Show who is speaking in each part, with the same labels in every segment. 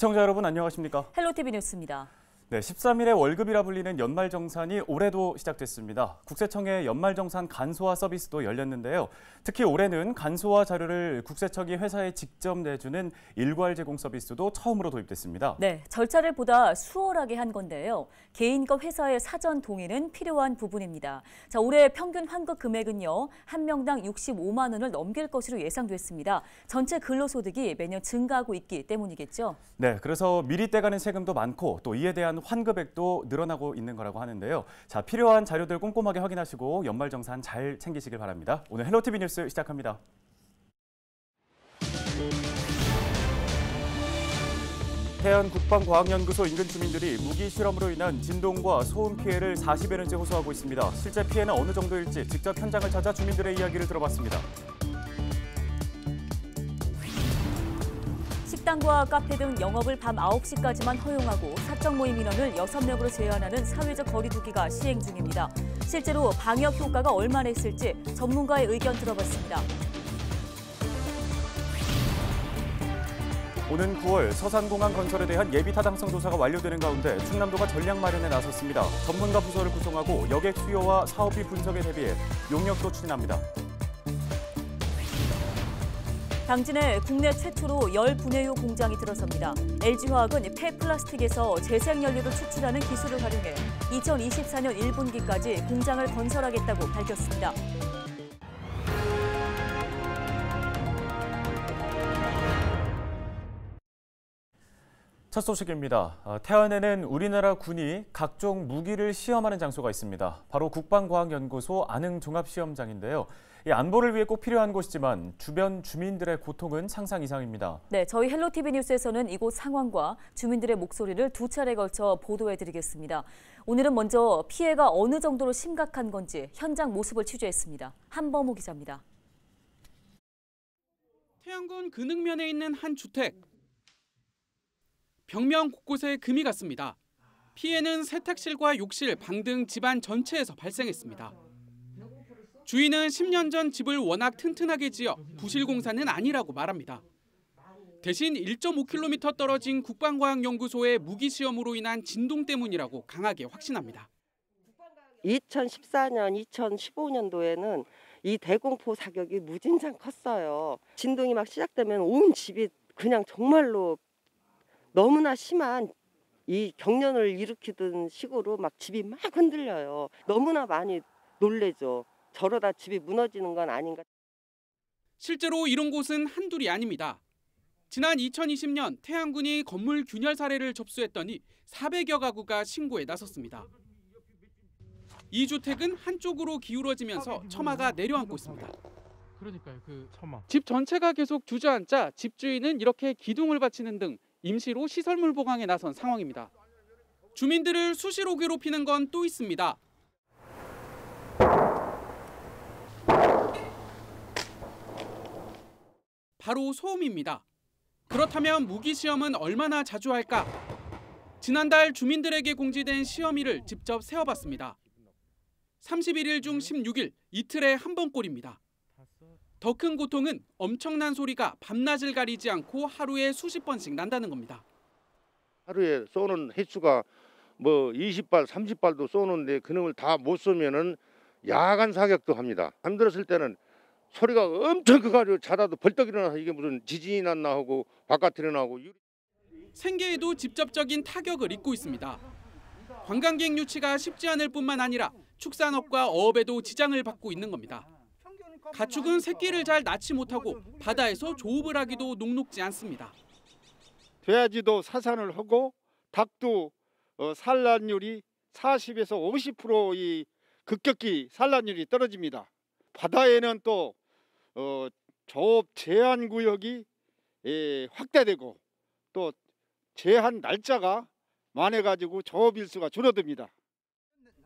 Speaker 1: 시청자 여러분 안녕하십니까?
Speaker 2: 헬로티비 뉴스입니다.
Speaker 1: 네, 13일에 월급이라 불리는 연말정산이 올해도 시작됐습니다. 국세청의 연말정산 간소화 서비스도 열렸는데요. 특히 올해는 간소화 자료를 국세청이 회사에 직접 내주는 일괄 제공 서비스도 처음으로 도입됐습니다.
Speaker 2: 네, 절차를 보다 수월하게 한 건데요. 개인과 회사의 사전 동의는 필요한 부분입니다. 자, 올해 평균 환급 금액은요, 한 명당 65만 원을 넘길 것으로 예상됐습니다. 전체 근로소득이 매년 증가하고 있기 때문이겠죠.
Speaker 1: 네, 그래서 미리 떼가는 세금도 많고 또 이에 대한 환급액도 늘어나고 있는 거라고 하는데요. 자, 필요한 자료들 꼼꼼하게 확인하시고 연말정산 잘 챙기시길 바랍니다. 오늘 헬로티비 뉴스 시작합니다. 태안국방과학연구소 인근 주민들이 무기 실험으로 인한 진동과 소음 피해를 40여 년째 호소하고 있습니다. 실제 피해는 어느 정도일지 직접 현장을 찾아 주민들의 이야기를 들어봤습니다.
Speaker 2: 식당과 카페 등 영업을 밤 9시까지만 허용하고 사적 모임 인원을 6명으로 제한하는 사회적 거리 두기가 시행 중입니다. 실제로 방역 효과가 얼마나 있을지 전문가의 의견 들어봤습니다.
Speaker 1: 오는 9월 서산공항 건설에 대한 예비 타당성 조사가 완료되는 가운데 충남도가 전략 마련에 나섰습니다. 전문가 부서를 구성하고 여객 수요와 사업비 분석에 대비해 용역도 추진합니다.
Speaker 2: 당진에 국내 최초로 열 분해유 공장이 들어섭니다. LG화학은 폐플라스틱에서 재생연료를 추출하는 기술을 활용해 2024년 1분기까지 공장을 건설하겠다고 밝혔습니다.
Speaker 1: 첫 소식입니다. 태안에는 우리나라 군이 각종 무기를 시험하는 장소가 있습니다. 바로 국방과학연구소 안흥종합시험장인데요. 이 안보를 위해 꼭 필요한 곳이지만 주변 주민들의 고통은 상상 이상입니다.
Speaker 2: 네, 저희 헬로티비 뉴스에서는 이곳 상황과 주민들의 목소리를 두 차례 걸쳐 보도해드리겠습니다. 오늘은 먼저 피해가 어느 정도로 심각한 건지 현장 모습을 취재했습니다. 한범호 기자입니다.
Speaker 3: 태안군 근흥면에 있는 한 주택. 벽면 곳곳에 금이 갔습니다. 피해는 세탁실과 욕실, 방 등 집안 전체에서 발생했습니다. 주인은 10년 전 집을 워낙 튼튼하게 지어 부실 공사는 아니라고 말합니다. 대신 1.5km 떨어진 국방과학연구소의 무기 시험으로 인한 진동 때문이라고 강하게 확신합니다.
Speaker 4: 2014년, 2015년도에는 이 대공포 사격이 무진장 컸어요. 진동이 막 시작되면 온 집이 그냥 정말로 너무나 심한 이 경련을 일으키던 식으로 막 집이 막 흔들려요. 너무나 많이 놀래죠. 저러다 집이 무너지는 건 아닌가.
Speaker 3: 실제로 이런 곳은 한둘이 아닙니다. 지난 2020년 태안군이 건물 균열 사례를 접수했더니 400여 가구가 신고에 나섰습니다. 이 주택은 한쪽으로 기울어지면서 처마가 내려앉고 있습니다.
Speaker 5: 그러니까요, 그 처마.
Speaker 3: 집 전체가 계속 주저앉자 집주인은 이렇게 기둥을 받치는 등 임시로 시설물 보강에 나선 상황입니다. 주민들을 수시로 괴롭히는 건 또 있습니다. 바로 소음입니다. 그렇다면 무기 시험은 얼마나 자주 할까? 지난달 주민들에게 공지된 시험일을 직접 세어봤습니다. 31일 중 16일, 이틀에 한 번꼴입니다. 더 큰 고통은 엄청난 소리가 밤낮을 가리지 않고 하루에 수십 번씩 난다는 겁니다.
Speaker 6: 하루에 쏘는 횟수가 뭐 20발, 30발도 쏘는데 그놈을 다 못 쏘면은 야간 사격도 합니다. 잠들었을 때는 소리가 엄청 커가지고 자다도 벌떡 일어나서 이게 무슨 지진이 났나 하고 바깥에 일어나고.
Speaker 3: 생계에도 직접적인 타격을 입고 있습니다. 관광객 유치가 쉽지 않을 뿐만 아니라 축산업과 어업에도 지장을 받고 있는 겁니다. 가축은 새끼를 잘 낳지 못하고 바다에서 조업을 하기도 녹록지 않습니다.
Speaker 7: 돼지도 사산을 하고 닭도 산란율이 40에서 50% 급격히 산란율이 떨어집니다. 바다에는 또 조업 제한 구역이 확대되고 또 제한 날짜가 많아가지고 조업 일수가 줄어듭니다.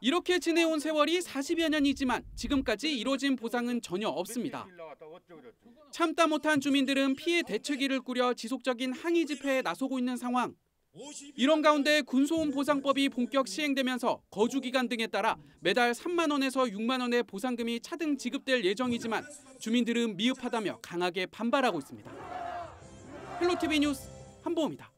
Speaker 3: 이렇게 지내온 세월이 40여 년이지만 지금까지 이뤄진 보상은 전혀 없습니다. 참다 못한 주민들은 피해 대책위를 꾸려 지속적인 항의 집회에 나서고 있는 상황. 이런 가운데 군소음 보상법이 본격 시행되면서 거주기간 등에 따라 매달 3만 원에서 6만 원의 보상금이 차등 지급될 예정이지만 주민들은 미흡하다며 강하게 반발하고 있습니다. 헬로티비 뉴스 한보호입니다.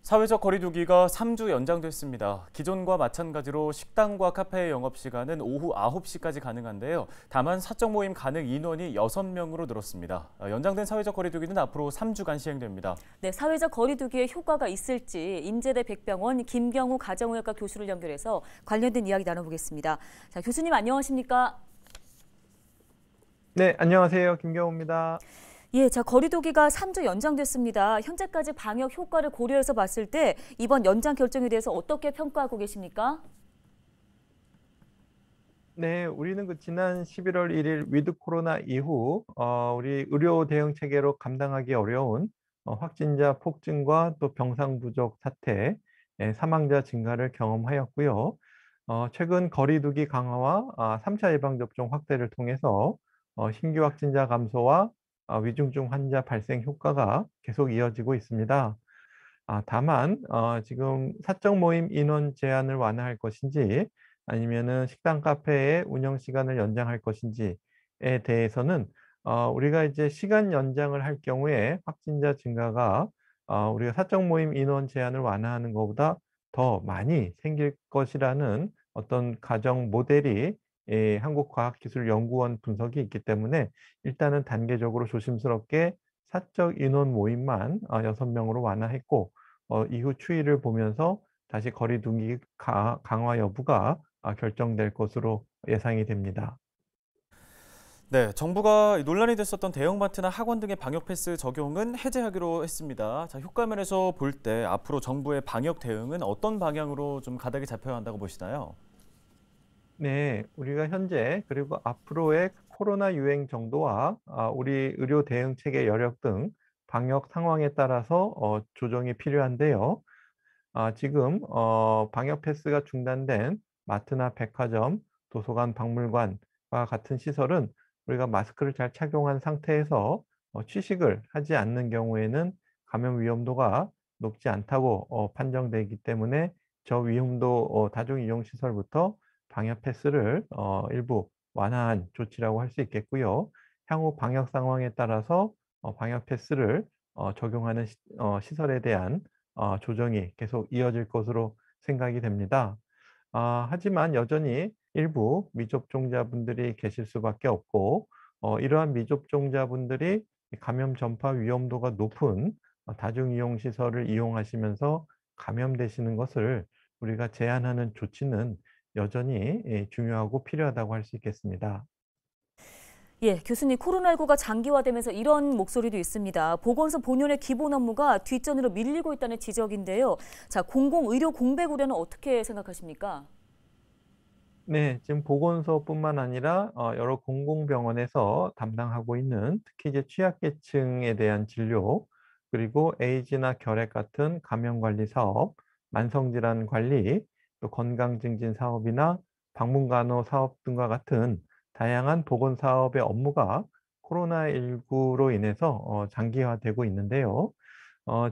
Speaker 1: 사회적 거리 두기가 3주 연장됐습니다. 기존과 마찬가지로 식당과 카페의 영업시간은 오후 9시까지 가능한데요. 다만 사적 모임 가능 인원이 6명으로 늘었습니다. 연장된 사회적 거리 두기는 앞으로 3주간 시행됩니다.
Speaker 2: 네, 사회적 거리 두기에 효과가 있을지 인제대 백병원 김경우 가정의학과 교수를 연결해서 관련된 이야기 나눠보겠습니다. 자, 교수님 안녕하십니까?
Speaker 8: 네, 안녕하세요. 김경우입니다.
Speaker 2: 예, 자, 거리 두기가 3주 연장됐습니다. 현재까지 방역 효과를 고려해서 봤을 때 이번 연장 결정에 대해서 어떻게 평가하고 계십니까?
Speaker 8: 네, 우리는 지난 11월 1일 위드 코로나 이후 우리 의료 대응 체계로 감당하기 어려운 확진자 폭증과 또 병상 부족 사태, 사망자 증가를 경험하였고요. 최근 거리 두기 강화와 3차 예방접종 확대를 통해서 신규 확진자 감소와 위중증 환자 발생 효과가 계속 이어지고 있습니다. 다만 지금 사적 모임 인원 제한을 완화할 것인지 아니면은 식당 카페의 운영 시간을 연장할 것인지에 대해서는 우리가 이제 시간 연장을 할 경우에 확진자 증가가 우리가 사적 모임 인원 제한을 완화하는 것보다 더 많이 생길 것이라는 어떤 가정 모델이 한국과학기술연구원 분석이 있기 때문에 일단은 단계적으로 조심스럽게 사적 인원 모임만 6명으로 완화했고 이후 추이를 보면서 다시 거리 두기 강화 여부가 결정될 것으로 예상이 됩니다.
Speaker 1: 네, 정부가 논란이 됐었던 대형마트나 학원 등의 방역 패스 적용은 해제하기로 했습니다. 자, 효과 면에서 볼 때 앞으로 정부의 방역 대응은 어떤 방향으로 좀 가닥이 잡혀야 한다고 보시나요?
Speaker 8: 네, 우리가 현재 그리고 앞으로의 코로나 유행 정도와 우리 의료 대응 체계 여력 등 방역 상황에 따라서 조정이 필요한데요. 지금 방역 패스가 중단된 마트나 백화점, 도서관, 박물관과 같은 시설은 우리가 마스크를 잘 착용한 상태에서 취식을 하지 않는 경우에는 감염 위험도가 높지 않다고 판정되기 때문에 저 위험도 다중이용시설부터 방역 패스를 일부 완화한 조치라고 할 수 있겠고요. 향후 방역 상황에 따라서 방역 패스를 적용하는 시설에 대한 조정이 계속 이어질 것으로 생각이 됩니다. 하지만 여전히 일부 미접종자분들이 계실 수밖에 없고 이러한 미접종자분들이 감염 전파 위험도가 높은 다중이용시설을 이용하시면서 감염되시는 것을 우리가 제한하는 조치는 여전히 중요하고 필요하다고 할 수 있겠습니다.
Speaker 2: 예, 교수님, 코로나19가 장기화되면서 이런 목소리도 있습니다. 보건소 본연의 기본 업무가 뒷전으로 밀리고 있다는 지적인데요. 자, 공공의료 공백 우려는 어떻게 생각하십니까?
Speaker 8: 네, 지금 보건소뿐만 아니라 여러 공공병원에서 담당하고 있는 특히 이제 취약계층에 대한 진료, 그리고 에이즈나 결핵 같은 감염관리 사업, 만성질환 관리, 또 건강증진 사업이나 방문간호 사업 등과 같은 다양한 보건사업의 업무가 코로나19로 인해서 장기화되고 있는데요.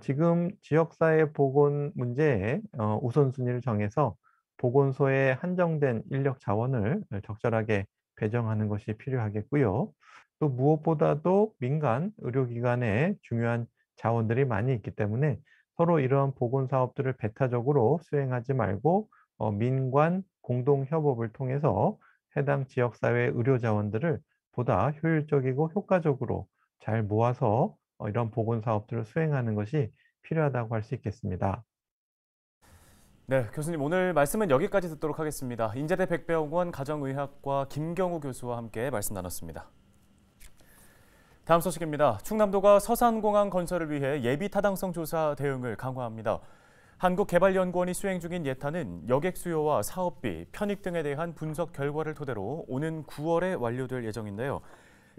Speaker 8: 지금 지역사회 보건 문제에 우선순위를 정해서 보건소에 한정된 인력 자원을 적절하게 배정하는 것이 필요하겠고요. 또 무엇보다도 민간 의료기관에 중요한 자원들이 많이 있기 때문에 서로 이러한 보건사업들을 배타적으로 수행하지 말고 민관 공동협업을 통해서 해당 지역사회 의료자원들을 보다 효율적이고 효과적으로 잘 모아서 이런 보건사업들을 수행하는 것이 필요하다고 할 수 있겠습니다.
Speaker 1: 네, 교수님 오늘 말씀은 여기까지 듣도록 하겠습니다. 인제대 백병원 가정의학과 김경우 교수와 함께 말씀 나눴습니다. 다음 소식입니다. 충남도가 서산공항 건설을 위해 예비 타당성 조사 대응을 강화합니다. 한국개발연구원이 수행 중인 예타는 여객 수요와 사업비, 편익 등에 대한 분석 결과를 토대로 오는 9월에 완료될 예정인데요.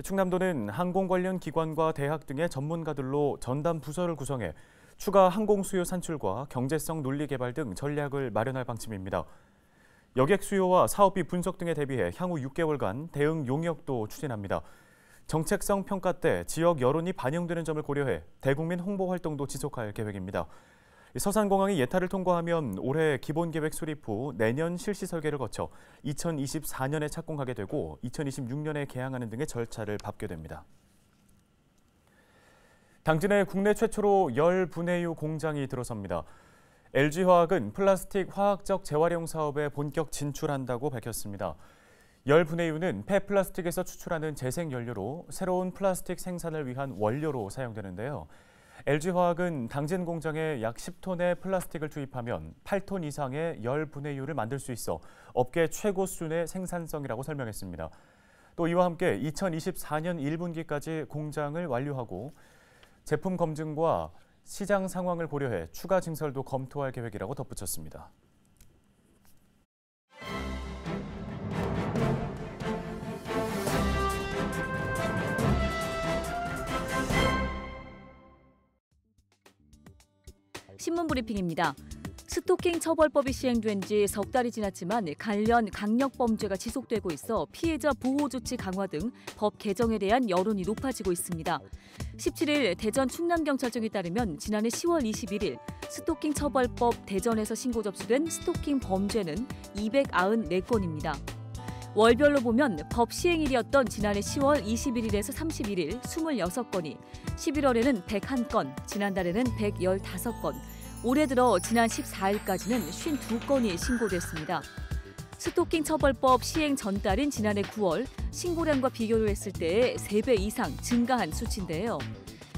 Speaker 1: 충남도는 항공 관련 기관과 대학 등의 전문가들로 전담 부서를 구성해 추가 항공 수요 산출과 경제성 논리 개발 등 전략을 마련할 방침입니다. 여객 수요와 사업비 분석 등에 대비해 향후 6개월간 대응 용역도 추진합니다. 정책성 평가 때 지역 여론이 반영되는 점을 고려해 대국민 홍보 활동도 지속할 계획입니다. 서산공항이 예타를 통과하면 올해 기본계획 수립 후 내년 실시 설계를 거쳐 2024년에 착공하게 되고 2026년에 개항하는 등의 절차를 밟게 됩니다. 당진에 국내 최초로 열 분해유 공장이 들어섭니다. LG화학은 플라스틱 화학적 재활용 사업에 본격 진출한다고 밝혔습니다. 열분해유는 폐플라스틱에서 추출하는 재생연료로 새로운 플라스틱 생산을 위한 원료로 사용되는데요. LG화학은 당진 공장에 약 10톤의 플라스틱을 투입하면 8톤 이상의 열분해유를 만들 수 있어 업계 최고 수준의 생산성이라고 설명했습니다. 또 이와 함께 2024년 1분기까지 공장을 완료하고 제품 검증과 시장 상황을 고려해 추가 증설도 검토할 계획이라고 덧붙였습니다.
Speaker 2: 신문 브리핑입니다. 스토킹 처벌법이 시행된 지 석 달이 지났지만 관련 강력범죄가 지속되고 있어 피해자 보호 조치 강화 등 법 개정에 대한 여론이 높아지고 있습니다. 17일 대전 충남경찰청에 따르면 지난해 10월 21일 스토킹 처벌법 대전에서 신고 접수된 스토킹 범죄는 294건입니다. 월별로 보면 법 시행일이었던 지난해 10월 21일에서 31일 26건이, 11월에는 101건, 지난달에는 115건, 올해 들어 지난 14일까지는 52건이 신고됐습니다. 스토킹 처벌법 시행 전달인 지난해 9월 신고량과 비교를 했을 때의 3배 이상 증가한 수치인데요.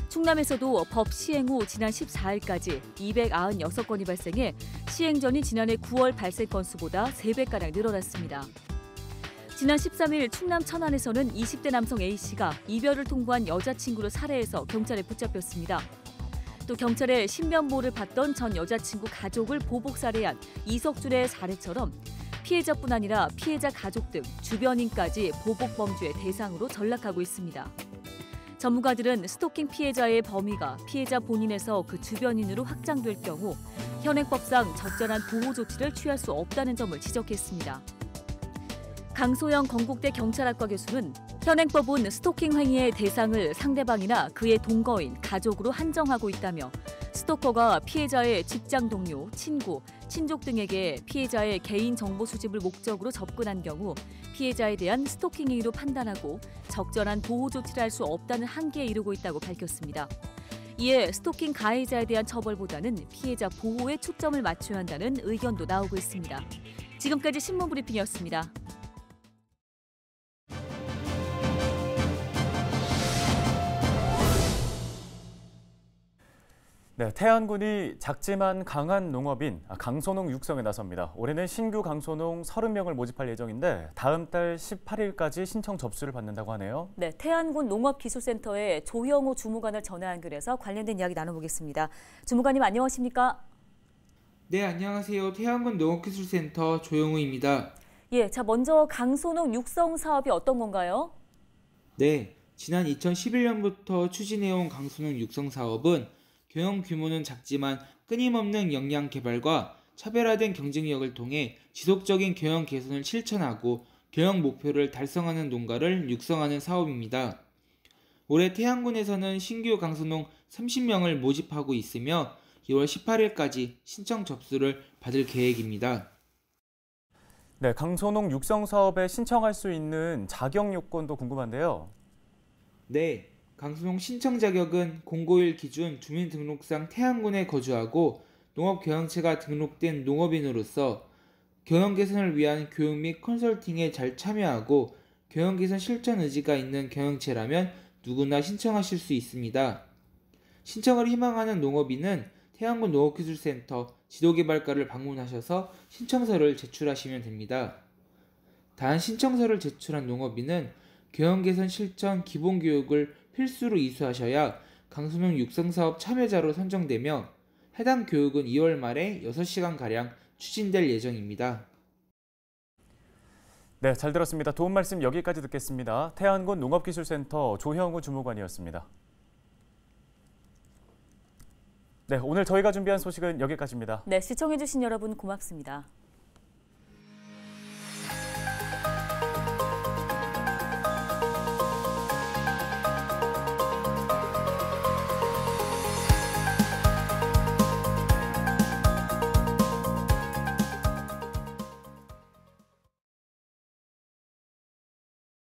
Speaker 2: 충남에서도 법 시행 후 지난 14일까지 296건이 발생해 시행 전인 지난해 9월 발생 건수보다 3배가량 늘어났습니다. 지난 13일 충남 천안에서는 20대 남성 A씨가 이별을 통보한 여자친구를 살해해서 경찰에 붙잡혔습니다. 또 경찰의 신변보호를 받던 전 여자친구 가족을 보복 살해한 이석준의 사례처럼 피해자뿐 아니라 피해자 가족 등 주변인까지 보복 범죄의 대상으로 전락하고 있습니다. 전문가들은 스토킹 피해자의 범위가 피해자 본인에서 그 주변인으로 확장될 경우 현행법상 적절한 보호 조치를 취할 수 없다는 점을 지적했습니다. 강소영 건국대 경찰학과 교수는 현행법은 스토킹 행위의 대상을 상대방이나 그의 동거인, 가족으로 한정하고 있다며 스토커가 피해자의 직장 동료, 친구, 친족 등에게 피해자의 개인 정보 수집을 목적으로 접근한 경우 피해자에 대한 스토킹 행위로 판단하고 적절한 보호 조치를 할 수 없다는 한계에 이르고 있다고 밝혔습니다. 이에 스토킹 가해자에 대한 처벌보다는 피해자 보호에 초점을 맞춰야 한다는 의견도 나오고 있습니다. 지금까지 신문 브리핑이었습니다.
Speaker 1: 네, 태안군이 작지만 강한 농업인 강소농 육성에 나섭니다. 올해는 신규 강소농 30명을 모집할 예정인데 다음 달 18일까지 신청 접수를 받는다고 하네요.
Speaker 2: 네, 태안군 농업기술센터의 조형우 주무관을 전화 연결해서 관련된 이야기 나눠보겠습니다. 주무관님 안녕하십니까?
Speaker 9: 네, 안녕하세요. 태안군 농업기술센터 조영우입니다.
Speaker 2: 예, 자 먼저 강소농 육성 사업이 어떤 건가요?
Speaker 9: 네, 지난 2011년부터 추진해온 강소농 육성 사업은 경영 규모는 작지만 끊임없는 역량 개발과 차별화된 경쟁력을 통해 지속적인 경영 개선을 실천하고 경영 목표를 달성하는 농가를 육성하는 사업입니다. 올해 태안군에서는 신규 강소농 30명을 모집하고 있으며 2월 18일까지 신청 접수를 받을 계획입니다.
Speaker 1: 네, 강소농 육성 사업에 신청할 수 있는 자격 요건도 궁금한데요.
Speaker 9: 네, 강소농 신청 자격은 공고일 기준 주민등록상 태안군에 거주하고 농업경영체가 등록된 농업인으로서 경영 개선을 위한 교육 및 컨설팅에 잘 참여하고 경영 개선 실천 의지가 있는 경영체라면 누구나 신청하실 수 있습니다. 신청을 희망하는 농업인은 태안군 농업기술센터 지도개발과를 방문하셔서 신청서를 제출하시면 됩니다. 단 신청서를 제출한 농업인은 경영 개선 실천 기본 교육을 필수로 이수하셔야 강소농 육성사업 참여자로 선정되며 해당 교육은 2월 말에 6시간가량 추진될 예정입니다.
Speaker 1: 네, 잘 들었습니다. 도움 말씀 여기까지 듣겠습니다. 태안군 농업기술센터 조형우 주무관이었습니다. 네, 오늘 저희가 준비한 소식은 여기까지입니다.
Speaker 2: 네, 시청해주신 여러분 고맙습니다.